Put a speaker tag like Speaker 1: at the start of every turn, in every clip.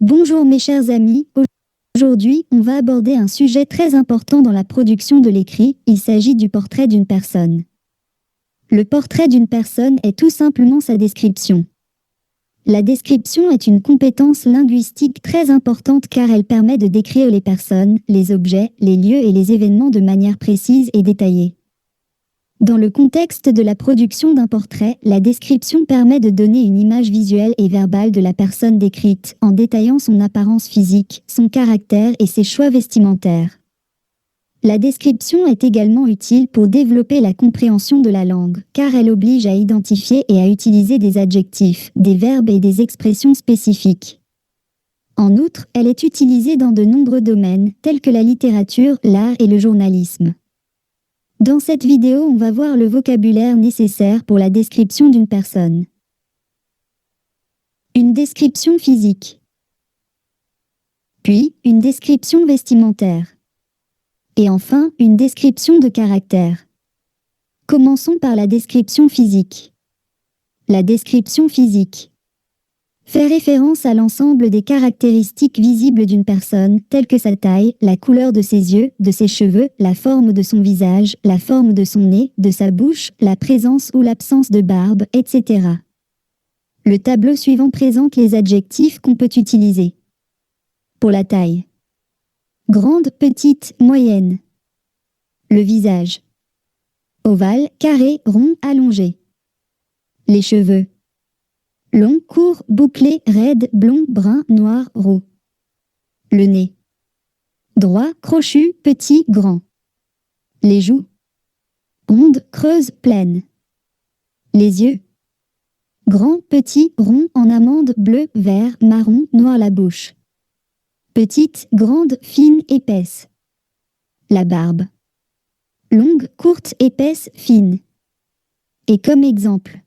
Speaker 1: Bonjour mes chers amis, aujourd'hui on va aborder un sujet très important dans la production de l'écrit, il s'agit du portrait d'une personne. Le portrait d'une personne est tout simplement sa description. La description est une compétence linguistique très importante car elle permet de décrire les personnes, les objets, les lieux et les événements de manière précise et détaillée. Dans le contexte de la production d'un portrait, la description permet de donner une image visuelle et verbale de la personne décrite, en détaillant son apparence physique, son caractère et ses choix vestimentaires. La description est également utile pour développer la compréhension de la langue, car elle oblige à identifier et à utiliser des adjectifs, des verbes et des expressions spécifiques. En outre, elle est utilisée dans de nombreux domaines, tels que la littérature, l'art et le journalisme. Dans cette vidéo, on va voir le vocabulaire nécessaire pour la description d'une personne. Une description physique. Puis, une description vestimentaire. Et enfin, une description de caractère. Commençons par la description physique. La description physique fait référence à l'ensemble des caractéristiques visibles d'une personne, telles que sa taille, la couleur de ses yeux, de ses cheveux, la forme de son visage, la forme de son nez, de sa bouche, la présence ou l'absence de barbe, etc. Le tableau suivant présente les adjectifs qu'on peut utiliser. Pour la taille. Grande, petite, moyenne. Le visage. Ovale, carré, rond, allongé. Les cheveux. Long, court, bouclé, raide, blond, brun, noir, roux. Le nez. Droit, crochu, petit, grand. Les joues. Rondes, creuses, pleines. Les yeux. Grand, petit, rond, en amande, bleu, vert, marron, noir la bouche. Petite, grande, fine, épaisse. La barbe. Longue, courte, épaisse, fine. Et comme exemple.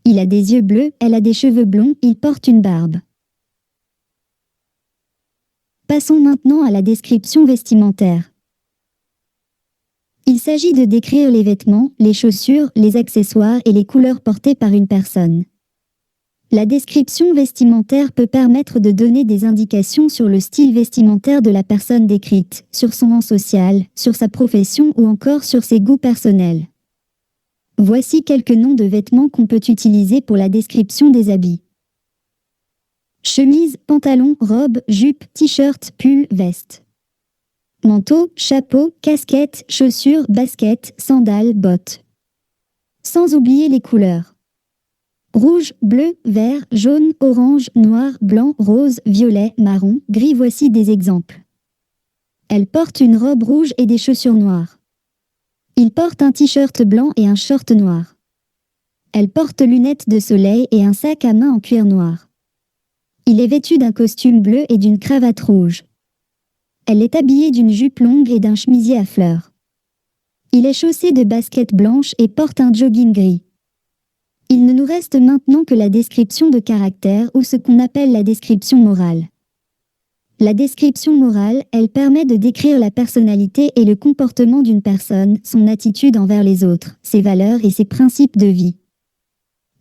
Speaker 1: Il a des yeux bleus, elle a des cheveux blonds, il porte une barbe. Passons maintenant à la description vestimentaire. Il s'agit de décrire les vêtements, les chaussures, les accessoires et les couleurs portées par une personne. La description vestimentaire peut permettre de donner des indications sur le style vestimentaire de la personne décrite, sur son rang social, sur sa profession ou encore sur ses goûts personnels. Voici quelques noms de vêtements qu'on peut utiliser pour la description des habits. Chemise, pantalon, robe, jupe, t-shirt, pull, veste. Manteau, chapeau, casquette, chaussures, baskets, sandales, bottes. Sans oublier les couleurs. Rouge, bleu, vert, jaune, orange, noir, blanc, rose, violet, marron, gris. Voici des exemples. Elle porte une robe rouge et des chaussures noires. Il porte un t-shirt blanc et un short noir. Elle porte lunettes de soleil et un sac à main en cuir noir. Il est vêtu d'un costume bleu et d'une cravate rouge. Elle est habillée d'une jupe longue et d'un chemisier à fleurs. Il est chaussé de baskets blanches et porte un jogging gris. Il ne nous reste maintenant que la description de caractère ou ce qu'on appelle la description morale. La description morale, elle permet de décrire la personnalité et le comportement d'une personne, son attitude envers les autres, ses valeurs et ses principes de vie.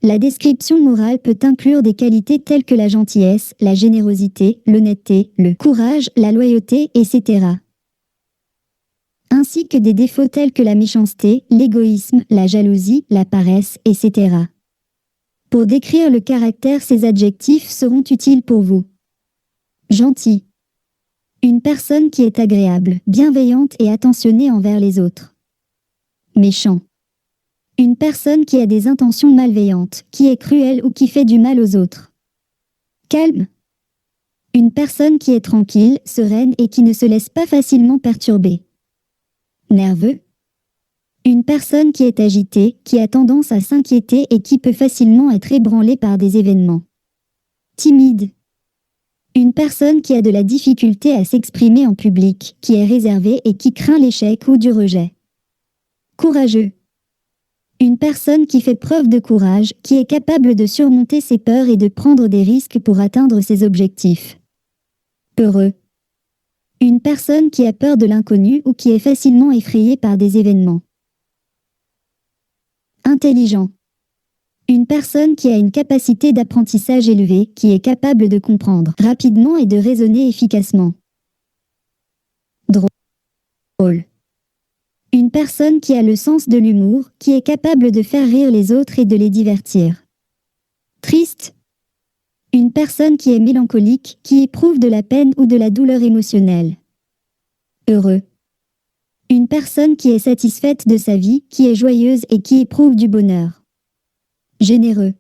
Speaker 1: La description morale peut inclure des qualités telles que la gentillesse, la générosité, l'honnêteté, le courage, la loyauté, etc. Ainsi que des défauts tels que la méchanceté, l'égoïsme, la jalousie, la paresse, etc. Pour décrire le caractère, ces adjectifs seront utiles pour vous. Gentil. Une personne qui est agréable, bienveillante et attentionnée envers les autres. Méchant. Une personne qui a des intentions malveillantes, qui est cruelle ou qui fait du mal aux autres. Calme. Une personne qui est tranquille, sereine et qui ne se laisse pas facilement perturber. Nerveux. Une personne qui est agitée, qui a tendance à s'inquiéter et qui peut facilement être ébranlée par des événements. Timide. Une personne qui a de la difficulté à s'exprimer en public, qui est réservée et qui craint l'échec ou du rejet. Courageux. Une personne qui fait preuve de courage, qui est capable de surmonter ses peurs et de prendre des risques pour atteindre ses objectifs. Peureux. Une personne qui a peur de l'inconnu ou qui est facilement effrayée par des événements. Intelligent. Une personne qui a une capacité d'apprentissage élevée, qui est capable de comprendre rapidement et de raisonner efficacement. Drôle. Une personne qui a le sens de l'humour, qui est capable de faire rire les autres et de les divertir. Triste. Une personne qui est mélancolique, qui éprouve de la peine ou de la douleur émotionnelle. Heureux. Une personne qui est satisfaite de sa vie, qui est joyeuse et qui éprouve du bonheur. Généreux.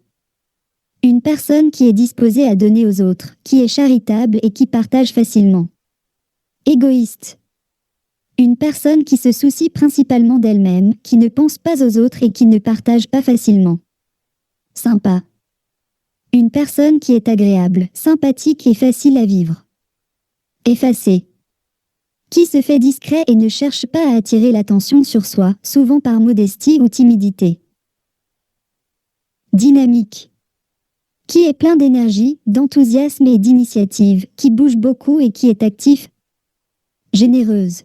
Speaker 1: Une personne qui est disposée à donner aux autres, qui est charitable et qui partage facilement. Égoïste. Une personne qui se soucie principalement d'elle-même, qui ne pense pas aux autres et qui ne partage pas facilement. Sympa. Une personne qui est agréable, sympathique et facile à vivre. Effacé. Qui se fait discret et ne cherche pas à attirer l'attention sur soi, souvent par modestie ou timidité. Dynamique. Qui est plein d'énergie, d'enthousiasme et d'initiative, qui bouge beaucoup et qui est actif. Généreuse.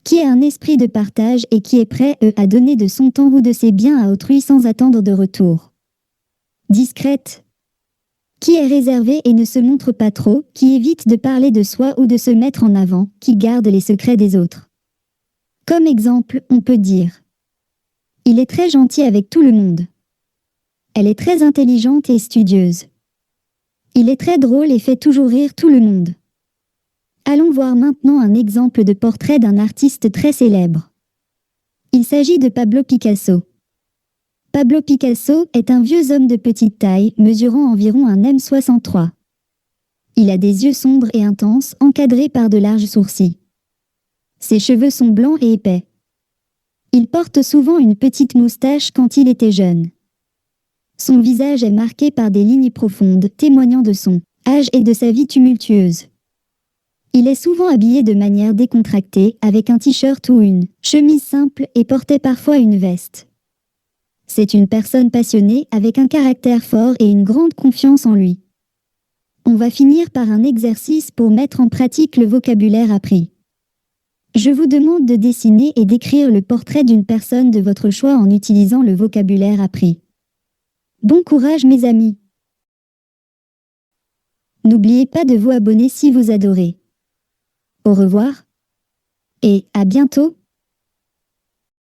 Speaker 1: Qui a un esprit de partage et qui est prêt à donner de son temps ou de ses biens à autrui sans attendre de retour. Discrète. Qui est réservée et ne se montre pas trop, qui évite de parler de soi ou de se mettre en avant, qui garde les secrets des autres. Comme exemple, on peut dire: il est très gentil avec tout le monde. Elle est très intelligente et studieuse. Il est très drôle et fait toujours rire tout le monde. Allons voir maintenant un exemple de portrait d'un artiste très célèbre. Il s'agit de Pablo Picasso. Pablo Picasso est un vieux homme de petite taille, mesurant environ 1m63. Il a des yeux sombres et intenses, encadrés par de larges sourcils. Ses cheveux sont blancs et épais. Il porte souvent une petite moustache quand il était jeune. Son visage est marqué par des lignes profondes, témoignant de son âge et de sa vie tumultueuse. Il est souvent habillé de manière décontractée, avec un t-shirt ou une chemise simple et portait parfois une veste. C'est une personne passionnée, avec un caractère fort et une grande confiance en lui. On va finir par un exercice pour mettre en pratique le vocabulaire appris. Je vous demande de dessiner et d'écrire le portrait d'une personne de votre choix en utilisant le vocabulaire appris. Bon courage mes amis! N'oubliez pas de vous abonner si vous adorez. Au revoir et à bientôt!